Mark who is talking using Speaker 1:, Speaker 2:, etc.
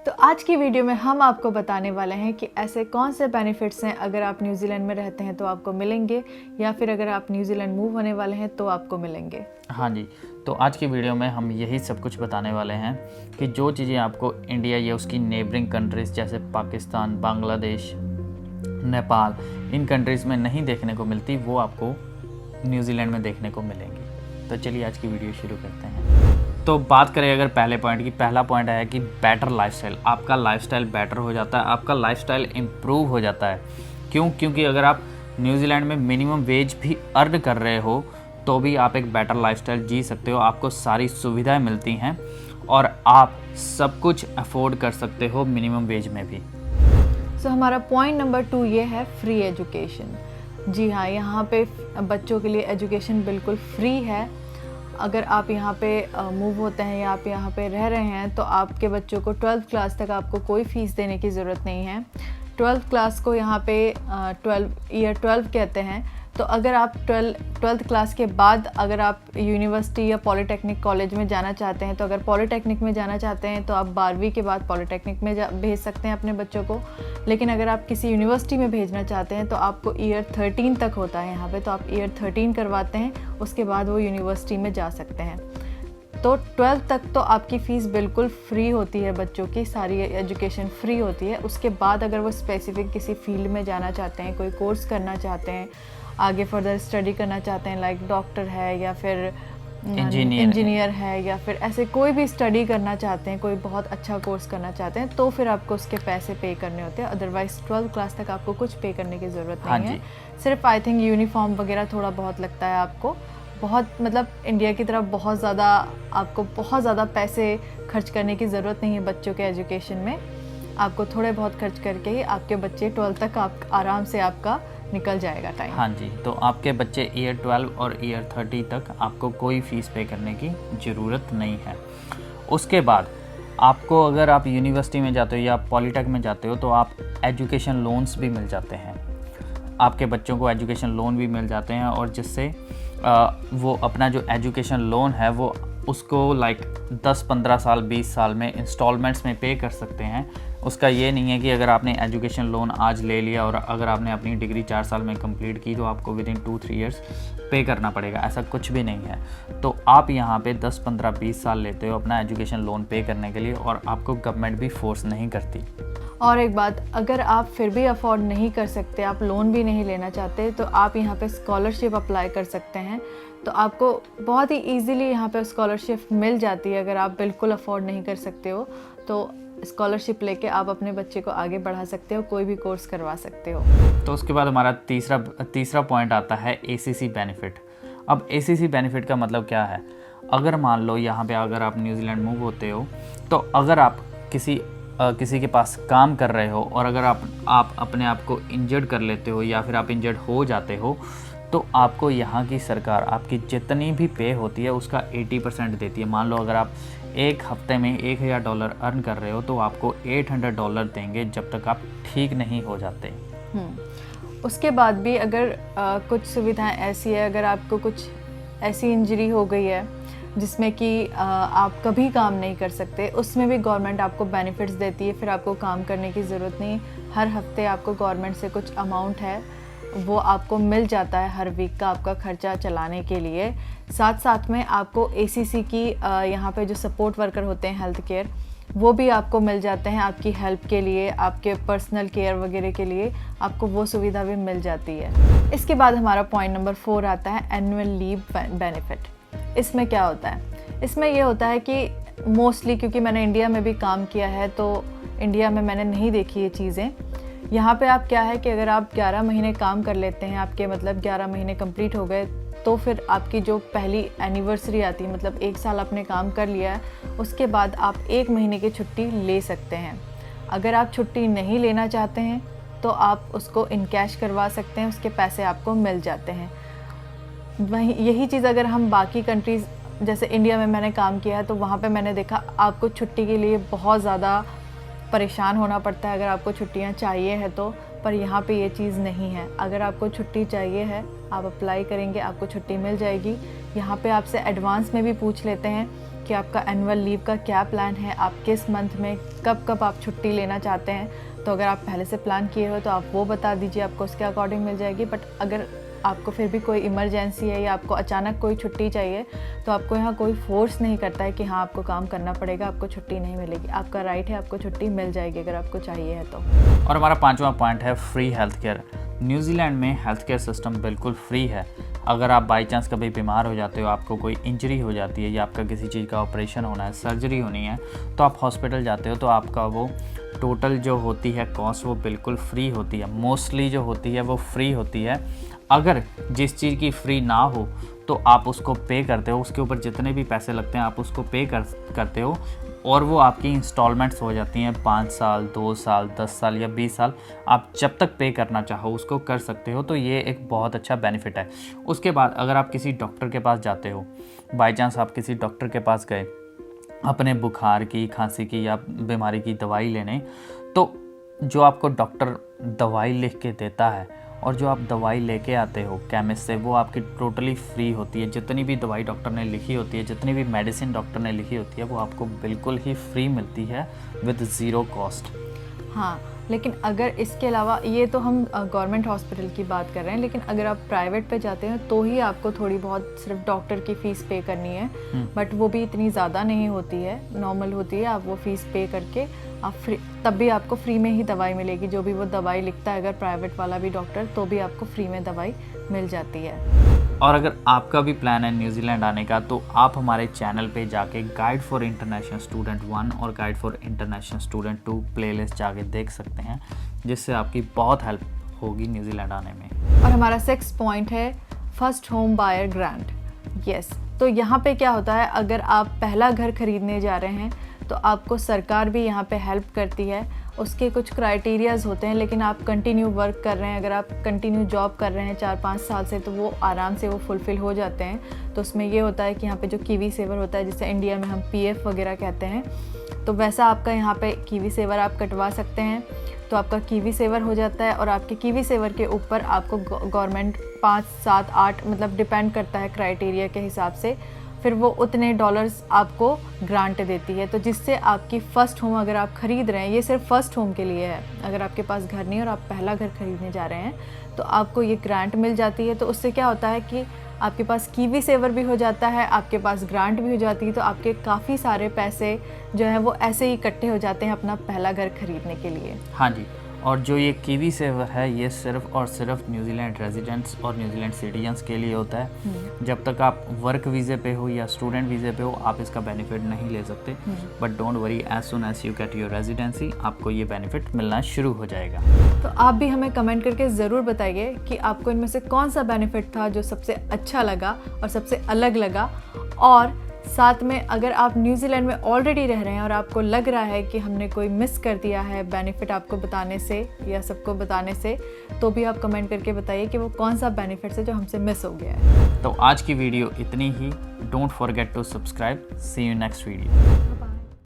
Speaker 1: तो आज की वीडियो में हम आपको बताने वाले हैं कि ऐसे कौन से बेनिफिट्स हैं अगर आप न्यूजीलैंड में रहते हैं तो आपको मिलेंगे, या फिर अगर आप न्यूजीलैंड मूव होने वाले हैं तो आपको मिलेंगे।
Speaker 2: हाँ जी, तो आज की वीडियो में हम यही सब कुछ बताने वाले हैं कि जो चीज़ें आपको इंडिया या उसकी नेबरिंग कंट्रीज़ जैसे पाकिस्तान, बांग्लादेश, नेपाल, इन कंट्रीज़ में नहीं देखने को मिलती, वो आपको न्यूजीलैंड में देखने को मिलेंगी। तो चलिए आज की वीडियो शुरू करते हैं। तो बात करें अगर पहले पॉइंट की, पहला पॉइंट है कि बेटर लाइफस्टाइल। आपका लाइफस्टाइल बेटर हो जाता है, आपका लाइफस्टाइल इम्प्रूव हो जाता है। क्यों? क्योंकि अगर आप न्यूजीलैंड में मिनिमम वेज भी अर्न कर रहे हो तो भी आप एक बेटर लाइफस्टाइल जी सकते हो, आपको सारी सुविधाएं मिलती हैं और आप सब कुछ अफोर्ड कर सकते हो मिनिमम वेज में भी।
Speaker 1: सो हमारा पॉइंट नंबर 2 ये है फ्री एजुकेशन। जी हाँ, यहाँ पे बच्चों के लिए एजुकेशन बिल्कुल फ्री है। अगर आप यहाँ पे मूव होते हैं या आप यहाँ पे रह रहे हैं तो आपके बच्चों को 12th क्लास तक आपको कोई फ़ीस देने की ज़रूरत नहीं है। 12th क्लास को यहाँ पे 12 कहते हैं। तो अगर आप 12th क्लास के बाद अगर आप यूनिवर्सिटी या पॉलिटेक्निक कॉलेज में जाना चाहते हैं, तो अगर पॉलिटेक्निक में जाना चाहते हैं तो आप 12वीं के बाद पॉलिटेक्निक में भेज सकते हैं अपने बच्चों को। लेकिन अगर आप किसी यूनिवर्सिटी में भेजना चाहते हैं तो आपको ईयर 13 तक होता है यहाँ पे, तो आप ईयर 13 करवाते हैं, उसके बाद वो यूनिवर्सिटी में जा सकते हैं। तो 12th तक तो आपकी फ़ीस बिल्कुल फ्री होती है, बच्चों की सारी एजुकेशन फ्री होती है। उसके बाद अगर वो स्पेसिफिक किसी फील्ड में जाना चाहते हैं, कोई कोर्स करना चाहते हैं, आगे फर्दर स्टडी करना चाहते हैं, लाइक डॉक्टर है या फिर इंजीनियर है या फिर ऐसे कोई भी स्टडी करना चाहते हैं, कोई बहुत अच्छा कोर्स करना चाहते हैं, तो फिर आपको उसके पैसे पे करने होते हैं। अदरवाइज़ 12th क्लास तक आपको कुछ पे करने की ज़रूरत नहीं है। सिर्फ आई थिंक यूनिफॉर्म वगैरह थोड़ा बहुत लगता है आपको, बहुत मतलब इंडिया की तरफ आपको बहुत ज़्यादा पैसे खर्च करने की ज़रूरत नहीं है बच्चों के एजुकेशन में। आपको थोड़े बहुत खर्च करके ही आपके बच्चे 12th तक आप आराम से आपका निकल जाएगा टाइम।
Speaker 2: हाँ जी, तो आपके बच्चे ईयर 12 और ईयर 30 तक आपको कोई फ़ीस पे करने की ज़रूरत नहीं है। उसके बाद आपको अगर आप यूनिवर्सिटी में जाते हो या पॉलिटेक में जाते हो तो आप एजुकेशन लोन्स भी मिल जाते हैं। आपके बच्चों को एजुकेशन लोन भी मिल जाते हैं और जिससे वो अपना जो एजुकेशन लोन है वो उसको लाइक 10-15 साल 20 साल में इंस्टॉलमेंट्स में पे कर सकते हैं। उसका ये नहीं है कि अगर आपने एजुकेशन लोन आज ले लिया और अगर आपने अपनी डिग्री 4 साल में कंप्लीट की तो आपको विदिन 2-3 ईयर्स पे करना पड़ेगा, ऐसा कुछ भी नहीं है। तो आप यहाँ पे 10-15-20 साल लेते हो अपना एजुकेशन लोन पे करने के लिए और आपको गवर्नमेंट भी फोर्स नहीं करती।
Speaker 1: और एक बात, अगर आप फिर भी अफोर्ड नहीं कर सकते, आप लोन भी नहीं लेना चाहते, तो आप यहाँ पे स्कॉलरशिप अप्लाई कर सकते हैं। तो आपको बहुत ही इजीली यहाँ पे स्कॉलरशिप मिल जाती है। अगर आप बिल्कुल अफोर्ड नहीं कर सकते हो तो स्कॉलरशिप लेके आप अपने बच्चे को आगे बढ़ा सकते हो, कोई भी कोर्स करवा सकते हो।
Speaker 2: तो उसके बाद हमारा तीसरा पॉइंट आता है ACC बेनिफिट। अब ACC बेनिफिट का मतलब क्या है? अगर मान लो यहाँ पे अगर आप न्यूजीलैंड मूव होते हो तो अगर आप किसी के पास काम कर रहे हो और अगर आप अपने आप को इंजर्ड कर लेते हो या फिर आप इंजर्ड हो जाते हो तो आपको यहाँ की सरकार आपकी जितनी भी पे होती है उसका 80% देती है। मान लो अगर आप एक हफ्ते में $1000 अर्न कर रहे हो तो आपको $800 देंगे जब तक आप ठीक नहीं हो जाते।
Speaker 1: उसके बाद भी अगर कुछ सुविधाएं ऐसी है, अगर आपको कुछ ऐसी इंजरी हो गई है जिसमें कि आप कभी काम नहीं कर सकते, उसमें भी गवर्नमेंट आपको बेनिफिट्स देती है। फिर आपको काम करने की ज़रूरत नहीं, हर हफ्ते आपको गवर्नमेंट से कुछ अमाउंट है वो आपको मिल जाता है हर वीक का आपका खर्चा चलाने के लिए। साथ में आपको ACC की यहाँ पे जो सपोर्ट वर्कर होते हैं हेल्थ केयर, वो भी आपको मिल जाते हैं आपकी हेल्प के लिए, आपके पर्सनल केयर वगैरह के लिए आपको वो सुविधा भी मिल जाती है। इसके बाद हमारा पॉइंट नंबर 4 आता है एनुअल लीव बेनिफिट। इसमें क्या होता है? इसमें ये होता है कि मोस्टली, क्योंकि मैंने इंडिया में भी काम किया है तो इंडिया में मैंने नहीं देखी ये चीज़ें। यहाँ पे आप क्या है कि अगर आप 11 महीने काम कर लेते हैं, आपके मतलब 11 महीने कंप्लीट हो गए, तो फिर आपकी जो पहली एनिवर्सरी आती है, मतलब 1 साल आपने काम कर लिया है, उसके बाद आप 1 महीने की छुट्टी ले सकते हैं। अगर आप छुट्टी नहीं लेना चाहते हैं तो आप उसको इन कैश करवा सकते हैं, उसके पैसे आपको मिल जाते हैं। वही यही चीज़ अगर हम बाकी कंट्रीज़ जैसे इंडिया में मैंने काम किया है तो वहाँ पे मैंने देखा आपको छुट्टी के लिए बहुत ज़्यादा परेशान होना पड़ता है अगर आपको छुट्टियाँ चाहिए है तो। पर यहाँ पे ये चीज़ नहीं है। अगर आपको छुट्टी चाहिए है, आप अप्लाई करेंगे, आपको छुट्टी मिल जाएगी। यहाँ पे आपसे एडवांस में भी पूछ लेते हैं कि आपका एनुअल लीव का क्या प्लान है, आप किस मंथ में कब कब आप छुट्टी लेना चाहते हैं। तो अगर आप पहले से प्लान किए हो तो आप वो बता दीजिए, आपको उसके अकॉर्डिंग मिल जाएगी। बट अगर आपको फिर भी कोई इमरजेंसी है या आपको अचानक कोई छुट्टी चाहिए तो आपको यहाँ कोई फोर्स नहीं करता है कि हाँ आपको काम करना पड़ेगा, आपको छुट्टी नहीं मिलेगी। आपका राइट है, आपको छुट्टी मिल जाएगी अगर आपको चाहिए है तो।
Speaker 2: और हमारा 5वां पॉइंट है फ्री हेल्थ केयर। न्यूजीलैंड में हेल्थ केयर सिस्टम बिल्कुल फ्री है। अगर आप बाई चांस कभी बीमार हो जाते हो, आपको कोई इंजरी हो जाती है या आपका किसी चीज़ का ऑपरेशन होना है, सर्जरी होनी है, तो आप हॉस्पिटल जाते हो तो आपका वो टोटल जो होती है कॉस्ट वो बिल्कुल फ्री होती है। मोस्टली जो होती है वो फ्री होती है। अगर जिस चीज़ की फ्री ना हो तो आप उसको पे करते हो, उसके ऊपर जितने भी पैसे लगते हैं आप उसको पे करते हो और वो आपकी इंस्टॉलमेंट्स हो जाती हैं 5 साल, 2 साल, 10 साल या 20 साल। आप जब तक पे करना चाहो उसको कर सकते हो। तो ये एक बहुत अच्छा बेनिफिट है। उसके बाद अगर आप किसी डॉक्टर के पास जाते हो, बाई चांस आप किसी डॉक्टर के पास गए अपने बुखार की, खांसी की या बीमारी की दवाई लेने, तो जो आपको डॉक्टर दवाई लिख के देता है और जो आप दवाई लेके आते हो केमिस्ट से, वो आपकी टोटली फ्री होती है। जितनी भी दवाई डॉक्टर ने लिखी होती है, जितनी भी मेडिसिन डॉक्टर ने लिखी होती है, वो आपको बिल्कुल ही फ्री मिलती है विद ज़ीरो कॉस्ट।
Speaker 1: हाँ, लेकिन अगर इसके अलावा, ये तो हम गवर्नमेंट हॉस्पिटल की बात कर रहे हैं, लेकिन अगर आप प्राइवेट पे जाते हैं तो ही आपको थोड़ी बहुत सिर्फ डॉक्टर की फ़ीस पे करनी है। बट वो भी इतनी ज़्यादा नहीं होती है, नॉर्मल होती है। आप वो फ़ीस पे करके आप फ्री, तब भी आपको फ्री में ही दवाई मिलेगी। जो भी वो दवाई लिखता है अगर प्राइवेट वाला भी डॉक्टर, तो भी आपको फ्री में दवाई मिल जाती है।
Speaker 2: और अगर आपका भी प्लान है न्यूजीलैंड आने का तो आप हमारे चैनल पे जाके गाइड फॉर इंटरनेशनल स्टूडेंट 1 और guide for international student 2 playlist जाके देख सकते हैं, जिससे आपकी बहुत हेल्प होगी न्यूजीलैंड आने में।
Speaker 1: और हमारा 6 पॉइंट है first home buyer grant. Yes, तो यहाँ पे क्या होता है, अगर आप पहला घर खरीदने जा रहे हैं तो आपको सरकार भी यहाँ पे हेल्प करती है। उसके कुछ क्राइटेरियाज़ होते हैं, लेकिन आप कंटिन्यू वर्क कर रहे हैं, अगर आप कंटिन्यू जॉब कर रहे हैं 4-5 साल से, तो वो आराम से वो फुलफ़िल हो जाते हैं। तो उसमें ये होता है कि यहाँ पे जो कीवी सेवर होता है, जिसे इंडिया में हम PF वगैरह कहते हैं, तो वैसा आपका यहाँ पे कीवी सेवर आप कटवा सकते हैं। तो आपका कीवी सेवर हो जाता है और आपके कीवी सेवर के ऊपर आपको गवर्नमेंट 5, 7, 8 मतलब डिपेंड करता है क्राइटेरिया के हिसाब से, फिर वो उतने डॉलर्स आपको ग्रांट देती है। तो जिससे आपकी फ़र्स्ट होम अगर आप ख़रीद रहे हैं, ये सिर्फ फ़र्स्ट होम के लिए है, अगर आपके पास घर नहीं और आप पहला घर खरीदने जा रहे हैं तो आपको ये ग्रांट मिल जाती है। तो उससे क्या होता है कि आपके पास कीवी सेवर भी हो जाता है, आपके पास ग्रांट भी हो जाती है, तो आपके काफ़ी सारे पैसे जो हैं वो ऐसे ही इकट्ठे हो जाते हैं अपना पहला घर खरीदने के लिए।
Speaker 2: हाँ जी, और जो ये कीवी सेवर है ये सिर्फ और सिर्फ न्यूजीलैंड रेजिडेंट्स और न्यूजीलैंड सिटीजन्स के लिए होता है। जब तक आप वर्क वीज़े पे हो या स्टूडेंट वीज़े पे हो आप इसका बेनिफिट नहीं ले सकते। But don't worry, as soon as you get your residency आपको ये बेनिफिट मिलना शुरू हो जाएगा।
Speaker 1: तो आप भी हमें कमेंट करके ज़रूर बताइए कि आपको इनमें से कौन सा बेनिफिट था जो सबसे अच्छा लगा और सबसे अलग लगा। और साथ में अगर आप न्यूजीलैंड में ऑलरेडी रह रहे हैं और आपको लग रहा है कि हमने कोई मिस कर दिया है बेनिफिट आपको बताने से या सबको बताने से, तो भी आप कमेंट करके बताइए कि वो कौन सा बेनिफिट है जो हमसे मिस हो गया है।
Speaker 2: तो आज की वीडियो इतनी ही। Don't forget to subscribe. See you next video.